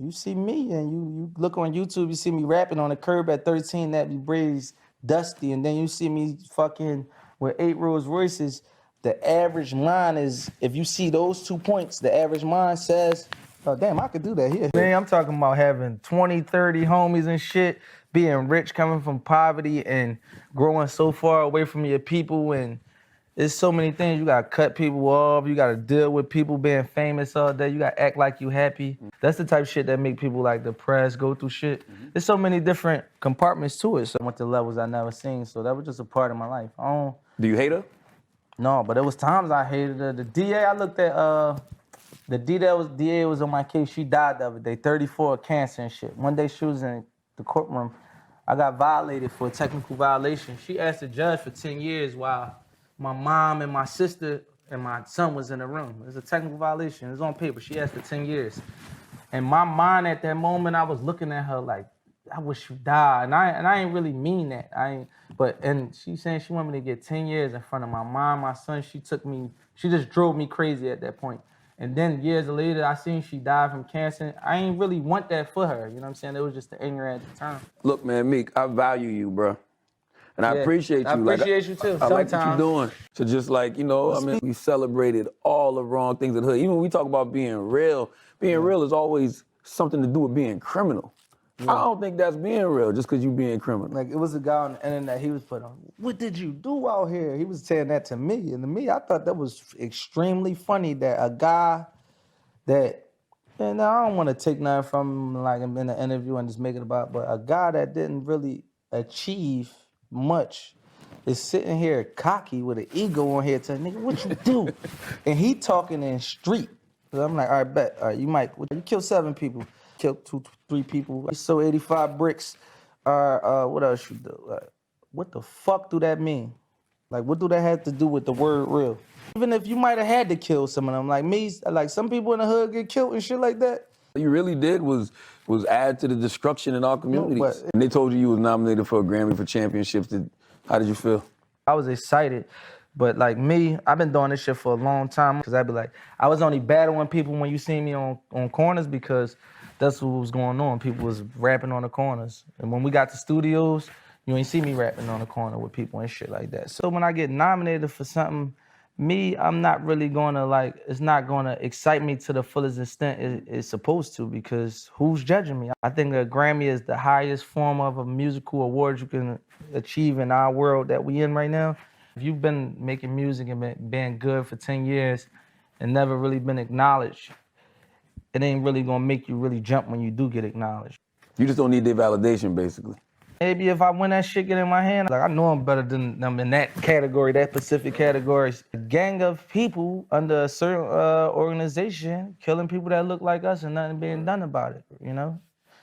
You see me and you look on YouTube, you see me rapping on the curb at 13, that be braids dusty, and then you see me fucking with 8 Rolls Royces. The average mine is, if you see those 2 points, the average mine says, oh damn, I could do that here. Man, I'm talking about having 20, 30 homies and shit, being rich, coming from poverty and growing so far away from your people, and there's so many things. You gotta cut people off. You gotta deal with people being famous all day. You gotta act like you happy. That's the type of shit that make people like depressed, go through shit. There's so many different compartments to it. So I went to levels I never seen. So that was just a part of my life. Do you hate her? No, but there was times I hated her. The DA, I looked at, the DA was on my case. She died the other day, 34 of cancer and shit. One day she was in the courtroom. I got violated for a technical violation. She asked the judge for 10 years while my mom and my sister and my son was in the room. It was a technical violation. It was on paper. She asked for 10 years. And my mind at that moment, I was looking at her like, I wish you died. And I ain't really mean that. And she saying she wanted me to get 10 years in front of my mom, my son. She just drove me crazy at that point. And then years later, I seen she died from cancer. I ain't really want that for her. You know what I'm saying? It was just the anger at the time. Look, man, Meek, I value you, bro. And I appreciate you. I appreciate you too. I like what you're doing. So just like, we celebrated all the wrong things in the hood. Even when we talk about being real is always something to do with being criminal. Yeah. I don't think that's being real just because you being criminal. Like, it was a guy on the internet, he was put on, what did you do out here? He was saying that to me. And to me, I thought that was extremely funny that a guy that, and I don't want to take nothing from him, like in an interview and just make it about, but a guy that didn't really achieve much is sitting here cocky with an ego on here telling nigga, what you do? And he talking in street. So I'm like, all right, bet. All right, you killed 7 people, killed 2, 3 people. You sold 85 bricks. What else you do? What the fuck do that mean? Like, what do that have to do with the word real? Even if you might have had to kill some of them, like me, like some people in the hood get killed and shit like that. What you really did was add to the destruction in our communities. And they told you was nominated for a Grammy for championships. How did you feel? I was excited, but like me, I've been doing this shit for a long time. Because I'd be like, I was only battling people when you see me on corners because that's what was going on. People was rapping on the corners. And when we got to studios, you ain't see me rapping on the corner with people and shit like that. So when I get nominated for something, I'm not really gonna it's not gonna excite me to the fullest extent it's supposed to, because who's judging me? I think a Grammy is the highest form of a musical award you can achieve in our world that we in right now. If you've been making music and been good for 10 years and never really been acknowledged, it ain't really gonna make you really jump when you do get acknowledged. You just don't need their validation, basically. Maybe if I win that shit, get in my hand, like I know I'm better than them in that category, that specific category. A gang of people under a certain organization killing people that look like us and nothing being done about it, you know?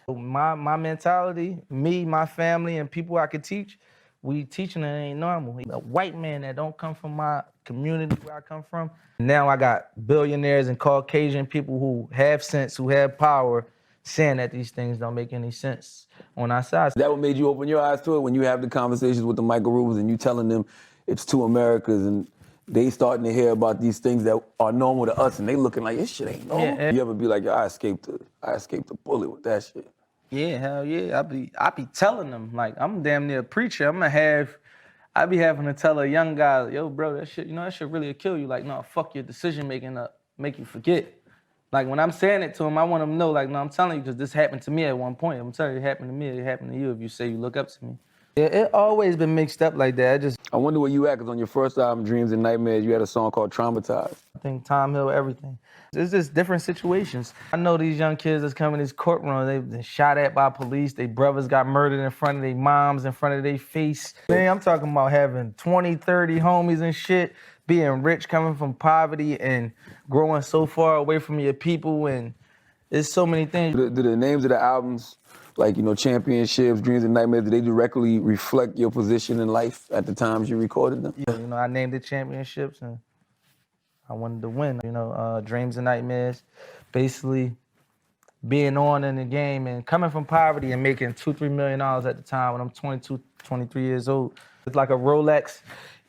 My mentality, me, my family, and people I could teach, we teaching it ain't normal. A white man that don't come from my community where I come from. Now I got billionaires and Caucasian people who have sense, who have power, saying that these things don't make any sense on our side. That what made you open your eyes to it when you have the conversations with the Michael Rubens and you telling them it's 2 Americas and they starting to hear about these things that are normal to us and they looking like, this shit ain't normal. Yeah. You ever be like, yo, I escaped the bullet with that shit? Yeah, hell yeah. I be telling them, like, I'm damn near a preacher. I be having to tell a young guy, yo, bro, that shit, that shit really will kill you. Like, no, fuck your decision making up, make you forget. Like, when I'm saying it to him, I want him to know, like, no, I'm telling you, because this happened to me at one point. I'm telling you, it happened to me, it happened to you if you say you look up to me. It always been mixed up like that. I wonder where you at, because on your first album, Dreams and Nightmares, you had a song called Traumatized. I think time healed everything. It's just different situations. I know these young kids that's coming in these courtrooms, they've been shot at by police, their brothers got murdered in front of their moms, in front of their face. Man, I'm talking about having 20, 30 homies and shit, being rich, coming from poverty, and growing so far away from your people, and there's so many things. Do the names of the albums, like, Championships, Dreams and Nightmares, do they directly reflect your position in life at the times you recorded them? Yeah, I named it Championships, and I wanted to win. Dreams and Nightmares, basically being on in the game and coming from poverty and making $2-3 million at the time when I'm 22, 23 years old. It's like a Rolex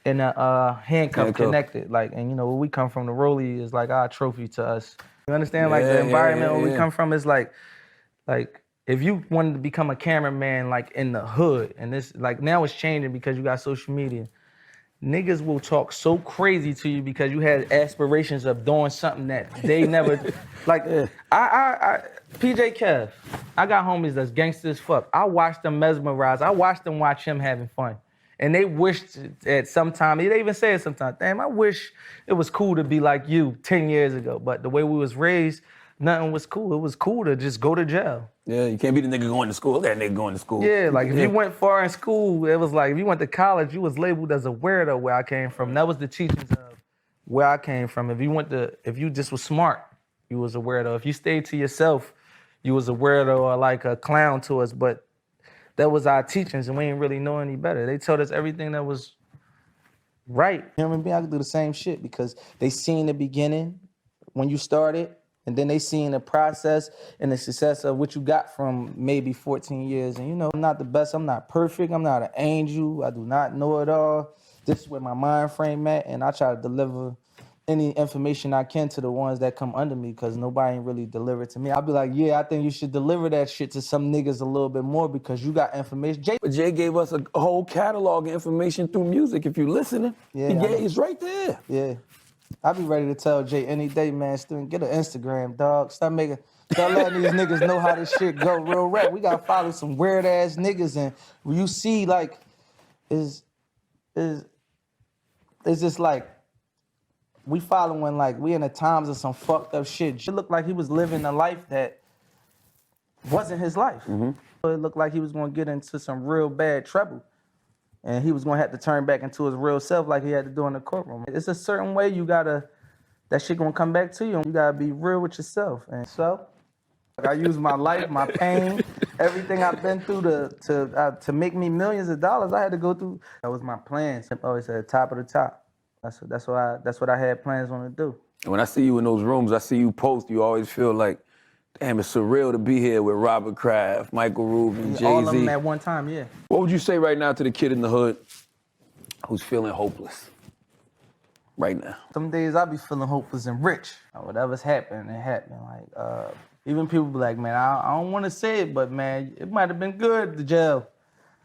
and a handcuff connected. Like, and where we come from, the Rollie is like our trophy to us. You understand? Like the environment where we come from is like, Like, if you wanted to become a cameraman, like in the hood, and this, like now it's changing because you got social media. Niggas will talk so crazy to you because you had aspirations of doing something that they never, like, PJ Kev, I got homies that's gangster as fuck. I watched them mesmerize. I watched them watch him having fun. And they wished at some time, they even said sometimes, damn, I wish it was cool to be like you 10 years ago. But the way we was raised, nothing was cool. It was cool to just go to jail. Yeah, you can't be the nigga going to school. That nigga going to school. Yeah, like if you went far in school, it was like if you went to college, you was labeled as a weirdo where I came from. That was the teachings of where I came from. If you just was smart, you was a weirdo. If you stayed to yourself, you was a weirdo or like a clown to us. But that was our teachings, and we didn't really know any better. They told us everything that was right. Human being, I could do the same shit because they seen the beginning when you started. And then they seen the process and the success of what you got from maybe 14 years. And I'm not the best, I'm not perfect, I'm not an angel, I do not know it all. This is where my mind frame at, and I try to deliver any information I can to the ones that come under me because nobody ain't really delivered to me. I'll be like, yeah, I think you should deliver that shit to some niggas a little bit more because you got information. But Jay gave us a whole catalog of information through music. If you listening, it's right there. Yeah. I be ready to tell Jay any day, man, student, get an Instagram, dog. Stop letting these niggas know how this shit go real rap. We gotta follow some weird ass niggas, and when you see like is just like we following like we in the times of some fucked up shit. It looked like he was living a life that wasn't his life. Mm-hmm. It looked like he was gonna get into some real bad trouble. And he was gonna have to turn back into his real self like he had to do in the courtroom. It's a certain way that shit gonna come back to you. You gotta be real with yourself. And so, I use my life, my pain, everything I've been through to make me millions of dollars. I had to go through. That was my plan. I always said top of the top. That's what I had plans on to do. When I see you in those rooms, I see you post. You always feel like, damn, it's surreal to be here with Robert Kraft, Michael Rubin, Jay-Z. All of them at one time, yeah. What would you say right now to the kid in the hood who's feeling hopeless right now? Some days I be feeling hopeless and rich. Whatever's happening, it happened. Like, even people be like, man, I don't want to say it, but man, it might have been good, the jail.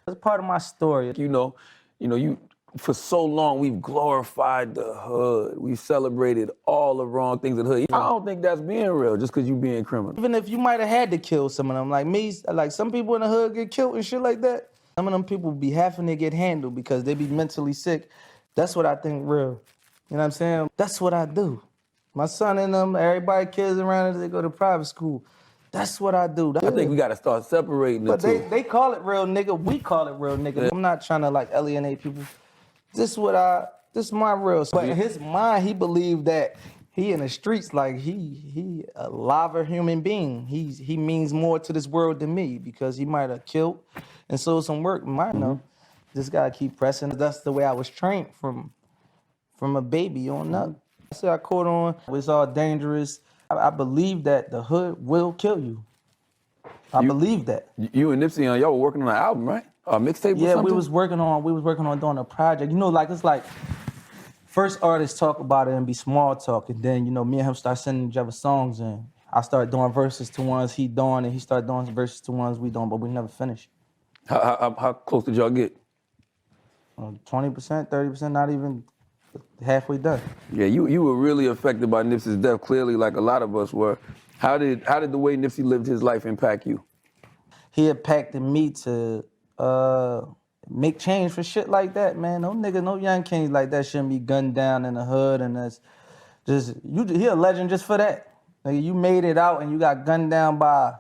That's part of my story. You for so long we've glorified the hood. We've celebrated all the wrong things in the hood. I don't think that's being real just because you being criminal. Even if you might have had to kill some of them, like me, like some people in the hood get killed and shit like that. Some of them people be having to get handled because they be mentally sick. That's what I think real. You know what I'm saying? That's what I do. My son and them, everybody kids around us, they go to private school. That's what I do. I think we got to start separating the two. But they call it real nigga. We call it real nigga. I'm not trying to like alienate people. This is my real. But in his mind, he believed that he in the streets like he a liver human being. He means more to this world than me because he might have killed and sold some work. Mine, know. Just gotta keep pressing. That's the way I was trained from a baby on up. I said I caught on. It's all dangerous. I believe that the hood will kill you. I believe that. You and Nipsey, y'all were working on an album, right? A mixtape or something? Yeah, we was working on doing a project. It's like first artists talk about it and be small talk, and then me and him start sending each other songs, and I start doing verses to ones he doing, and he start doing verses to ones we doing, but we never finished. How close did y'all get? 20%, 30%, not even halfway done. Yeah, you were really affected by Nipsey's death, clearly, like a lot of us were. How did the way Nipsey lived his life impact you? He impacted me to make change for shit like that, man. No niggas, no young kings like that shouldn't be gunned down in the hood, and that's just he a legend just for that. Like, you made it out and you got gunned down by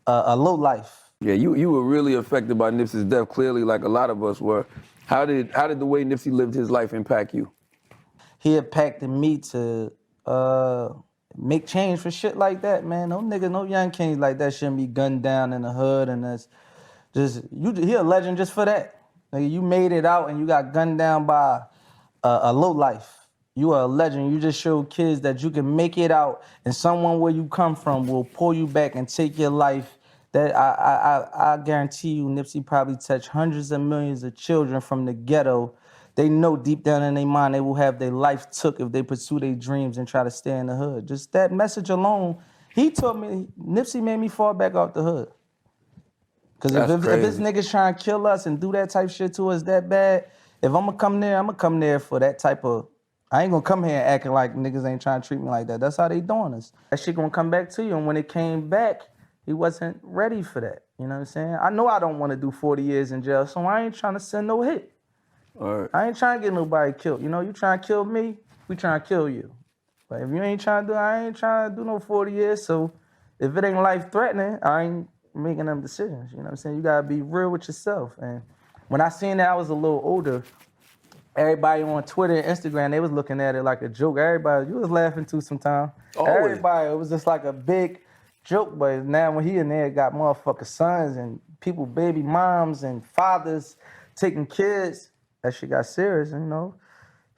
a low life. Yeah, you were really affected by Nipsey's death, clearly, like a lot of us were. How did the way Nipsey lived his life impact you? He impacted me to make change for shit like that, man. No niggas, no young kings like that shouldn't be gunned down in the hood, and that's just he a legend just for that. Like, you made it out and you got gunned down by a low life. You are a legend. You just showed kids that you can make it out, and someone where you come from will pull you back and take your life. That I guarantee you, Nipsey probably touched hundreds of millions of children from the ghetto. They know deep down in their mind they will have their life took if they pursue their dreams and try to stay in the hood. Just that message alone He told me, Nipsey made me fall back off the hood. Because if this niggas trying to kill us and do that type shit to us that bad, if I'm going to come there for that type of, I ain't going to come here acting like niggas ain't trying to treat me like that. That's how they doing us. That shit going to come back to you. And when it came back, he wasn't ready for that. You know what I'm saying? I know I don't want to do 40 years in jail, so I ain't trying to send no hit. All right. I ain't trying to get nobody killed. You know, you trying to kill me, we trying to kill you. But if you ain't trying to do, I ain't trying to do no 40 years. So if it ain't life-threatening, I ain't making them decisions. You know what I'm saying? You got to be real with yourself. And when I seen that I was a little older, everybody on Twitter and Instagram, they was looking at it like a joke. Everybody, you was laughing too sometimes. Everybody, it was just like a big joke. But now when he in there got motherfucking sons and people, baby moms and fathers taking kids, that shit got serious, you know.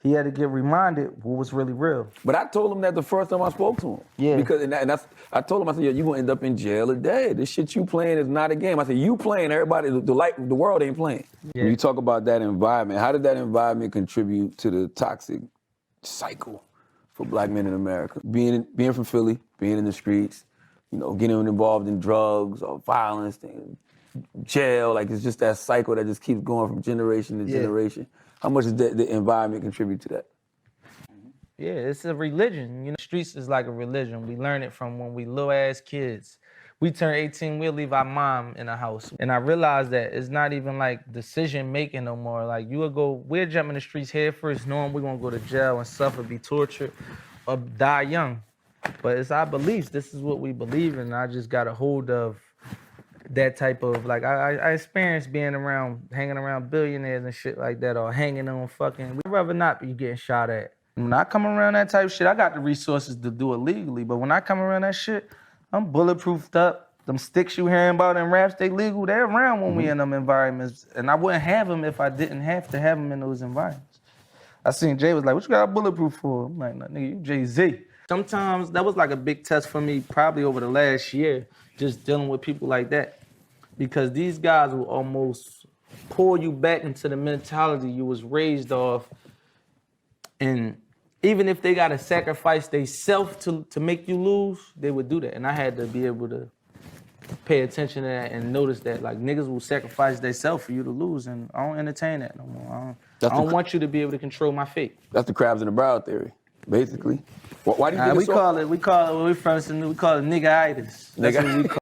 He had to get reminded what was really real. But I told him that the first time I spoke to him. Yeah. Because I told him, I said, yo, you gonna end up in jail or dead. This shit you playing is not a game. I said, you playing, everybody, the world ain't playing. Yeah. When you talk about that environment, how did that environment contribute to the toxic cycle for black men in America? Being from Philly, being in the streets, you know, getting involved in drugs or violence, jail, like it's just that cycle that just keeps going from generation to generation. How much does the environment contribute to that? Yeah, it's a religion. You know, streets is like a religion. We learn it from when we little ass kids. We turn 18, we'll leave our mom in the house. And I realized that it's not even like decision making no more. Like we'll jump in the streets head first, knowing we're gonna go to jail and suffer, be tortured, or die young. But it's our beliefs. This is what we believe in. I just got a hold of that type of, like, I experienced being around, hanging around billionaires and shit like that, or hanging on fucking, we'd rather not be getting shot at. When I come around that type of shit, I got the resources to do it legally, but when I come around that shit, I'm bulletproofed up. Them sticks you hearing about in raps, they legal, they're around when we in them environments, and I wouldn't have them if I didn't have to have them in those environments. I seen Jay was like, what you got bulletproof for? I'm like, nah, nigga, you Jay-Z. Sometimes that was like a big test for me, probably over the last year, just dealing with people like that. Because these guys will almost pull you back into the mentality you was raised off. And even if they got to sacrifice they self to make you lose, they would do that. And I had to be able to pay attention to that and notice that, like, niggas will sacrifice they self for you to lose, and I don't entertain that no more. I don't want you to be able to control my fate. That's the crabs in the barrel theory, basically. Why do you think we call it nigga-itis. That's what we call